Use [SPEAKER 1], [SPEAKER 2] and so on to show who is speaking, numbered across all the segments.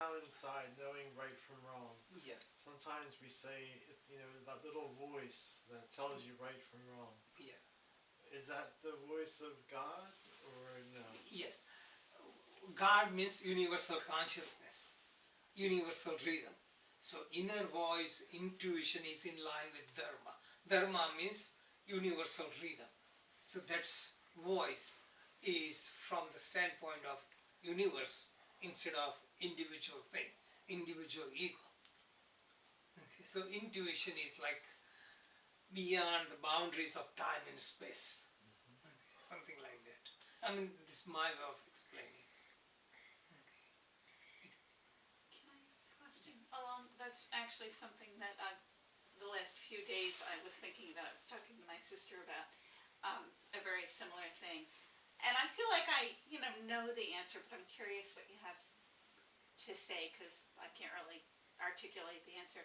[SPEAKER 1] Down inside, knowing right from wrong.
[SPEAKER 2] Yes.
[SPEAKER 1] Sometimes we say it's that little voice that tells you right from wrong.
[SPEAKER 2] Yeah.
[SPEAKER 1] Is that the voice of God or no?
[SPEAKER 2] Yes. God means universal consciousness, universal rhythm. So inner voice, intuition is in line with dharma. Dharma means universal rhythm. So that's voice is from the standpoint of universe instead of individual thing, individual ego. Okay, so intuition is like beyond the boundaries of time and space. Okay, something like that. I mean, this is my way of explaining.
[SPEAKER 3] Can I ask a question? That's actually something that the last few days I was thinking about. I was talking to my sister about a very similar thing. And I feel like I know the answer, but I'm curious what you have to say because I can't really articulate the answer.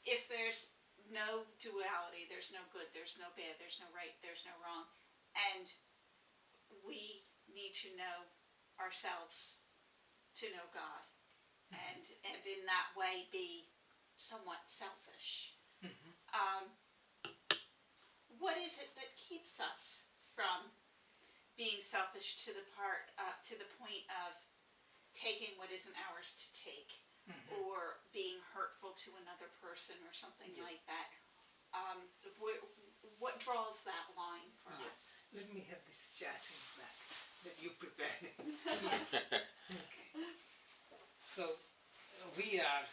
[SPEAKER 3] If there's no duality, there's no good, there's no bad, there's no right, there's no wrong, and we need to know ourselves to know God, and in that way be somewhat selfish. What is it that keeps us from being selfish to the point of taking what isn't ours to take, or being hurtful to another person or something like that? What draws that line for us?
[SPEAKER 2] Let me have this chat in back that you prepared. Yes. Okay. So we are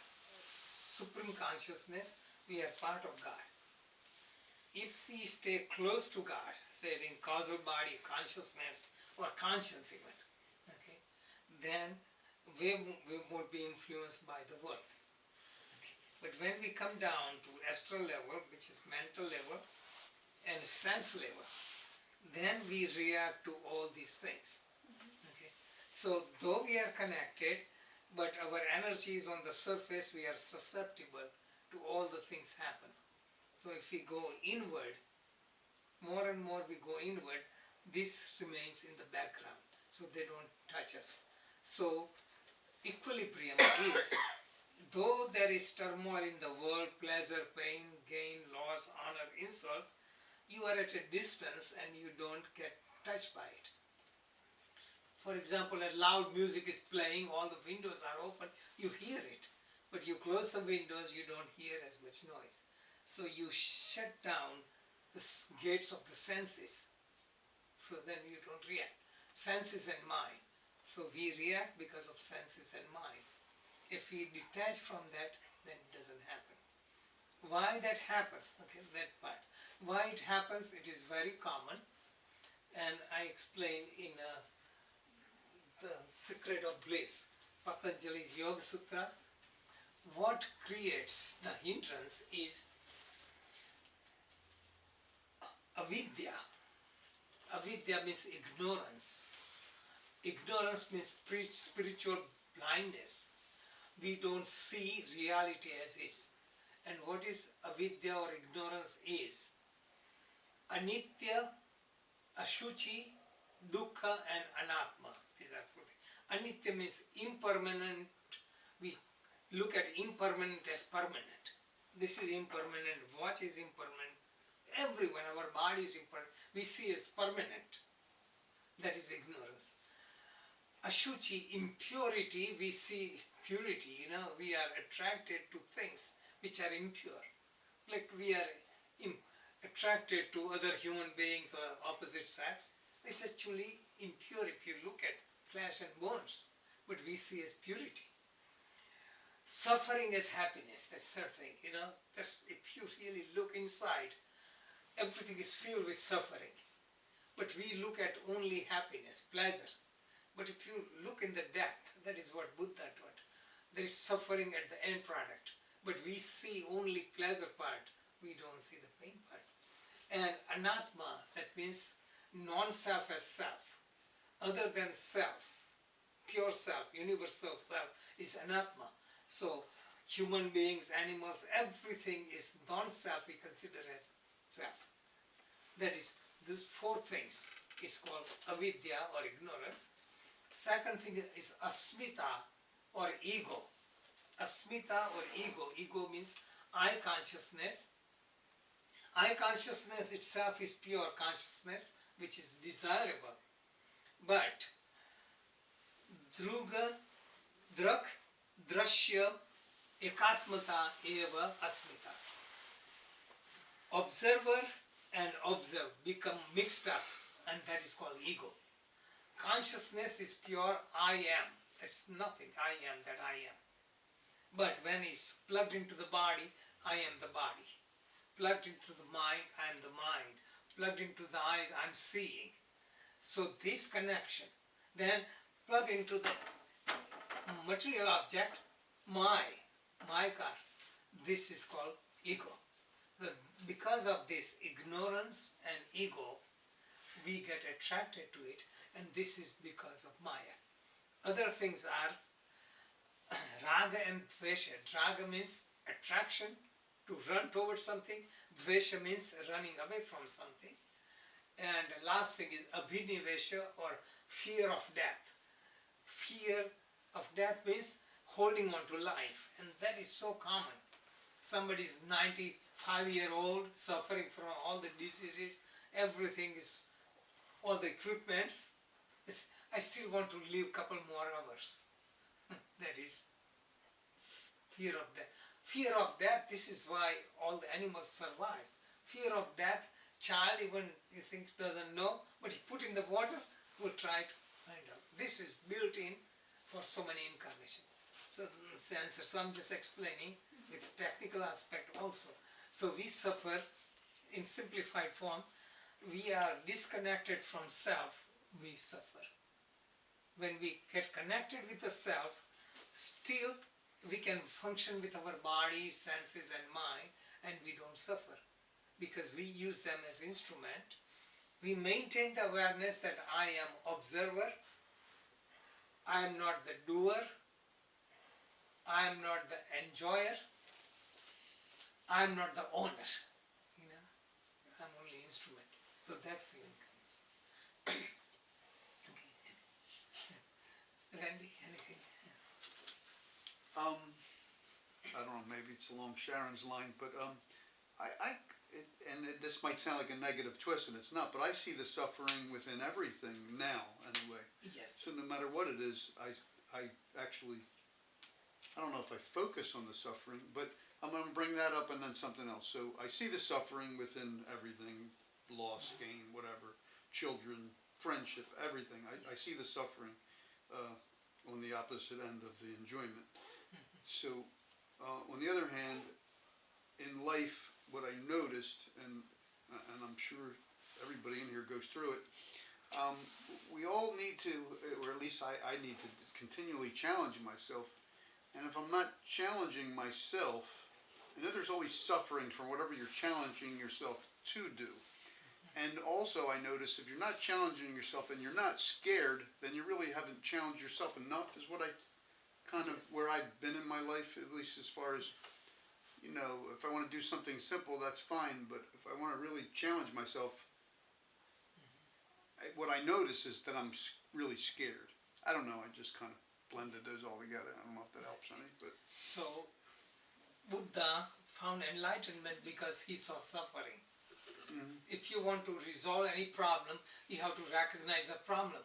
[SPEAKER 2] supreme consciousness. We are part of God. If we stay close to God, say in causal body consciousness or conscience even, okay, then we won't be influenced by the world. Okay. But when we come down to astral level, which is mental level and sense level, then we react to all these things. Okay. So though we are connected, but our energy is on the surface, we are susceptible to all the things happen. So if we go inward, more and more we go inward, this remains in the background, so they don't touch us. So equilibrium is, though there is turmoil in the world, pleasure, pain, gain, loss, honor, insult, you are at a distance and you don't get touched by it. For example, a loud music is playing, all the windows are open, you hear it. But you close the windows, you don't hear as much noise. So you shut down the gates of the senses, so then you don't react. Senses and mind. So we react because of senses and mind. If we detach from that, then it doesn't happen. Why that happens? Okay, that part. Why it happens, it is very common, and I explain in the Secret of Bliss, Patanjali's Yoga Sutra. What creates the hindrance is avidya. Avidya means ignorance. Ignorance means spiritual blindness. We don't see reality as is. And what is avidya or ignorance is? Anitya, ashuchi, dukkha and anatma. These are four things. Anitya means impermanent. We look at impermanent as permanent. This is impermanent, watch is impermanent. Everyone, our body is impermanent. We see as permanent. That is ignorance. Ashuchi, impurity, we see purity. We are attracted to things which are impure. Like we are attracted to other human beings or opposite sex. It's actually impure if you look at flesh and bones. But we see as purity. Suffering as happiness, that's third thing. Just if you really look inside, everything is filled with suffering. But we look at only happiness, pleasure. But if you look in the depth, that is what Buddha taught. There is suffering at the end product. But we see only pleasure part. We don't see the pain part. And anatma, that means non-self as self. Other than self, pure self, universal self is anatma. So human beings, animals, everything is non-self we consider as self. That is, these four things is called avidya or ignorance. Second thing is asmita or ego. asmita or ego. Ego means I consciousness. I consciousness itself is pure consciousness, which is desirable. But druga, drak, drashya, ekatmata eva asmita. Observer and observed become mixed up, and that is called ego. Consciousness is pure I am. That's nothing. I am that I am. But when it's plugged into the body, I am the body. Plugged into the mind, I am the mind. Plugged into the eyes, I'm seeing. So this connection, then plugged into the material object, my car. This is called ego. So because of this ignorance and ego, we get attracted to it, and this is because of Maya. Other things are raga and dvesha. Raga means attraction, to run towards something. Dvesha means running away from something. And the last thing is abhinivesha, or fear of death. Fear of death means holding on to life, and that is so common. Somebody is 95-year-old, suffering from all the diseases, everything is, all the equipments. I still want to live a couple more hours. That is fear of death. Fear of death, this is why all the animals survive. Fear of death, child even you think doesn't know, but he put in the water, will try to find out. This is built in for so many incarnations. So that's the answer. So I'm just explaining with technical aspect also. So we suffer in simplified form. We are disconnected from self, we suffer. When we get connected with the self, still we can function with our body, senses and mind, and we don't suffer because we use them as instrument. We maintain the awareness that I am observer, I am not the doer, I am not the enjoyer, I am not the owner, you know, I am only instrument. So that feeling comes. Okay. Randy, anything?
[SPEAKER 4] I don't know, maybe it's along Sharon's line, but this might sound like a negative twist, and it's not, but I see the suffering within everything now, anyway.
[SPEAKER 2] Yes.
[SPEAKER 4] So no matter what it is, I actually, I don't know if I focus on the suffering, but I'm going to bring that up and then something else. So I see the suffering within everything, loss, gain, whatever, children, friendship, everything. I see the suffering on the opposite end of the enjoyment. So on the other hand, in life, what I noticed, and I'm sure everybody in here goes through it, we all need to, or at least I need to continually challenge myself. And if I'm not challenging myself, I know there's always suffering from whatever you're challenging yourself to do. And also I notice if you're not challenging yourself and you're not scared, then you really haven't challenged yourself enough, is what I kind of, where I've been in my life, at least as far as, you know, if I want to do something simple, that's fine, but if I want to really challenge myself, what I notice is that I'm really scared. I don't know, I just kind of blended those all together. I don't know if that helps any, but...
[SPEAKER 2] So, Buddha found enlightenment because he saw suffering. If you want to resolve any problem, you have to recognize the problem.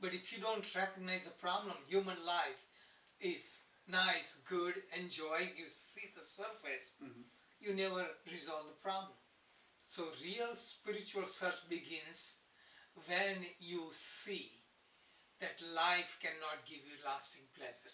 [SPEAKER 2] But if you don't recognize the problem, human life is nice, good, enjoy, you see the surface, you never resolve the problem. So real spiritual search begins when you see that life cannot give you lasting pleasure.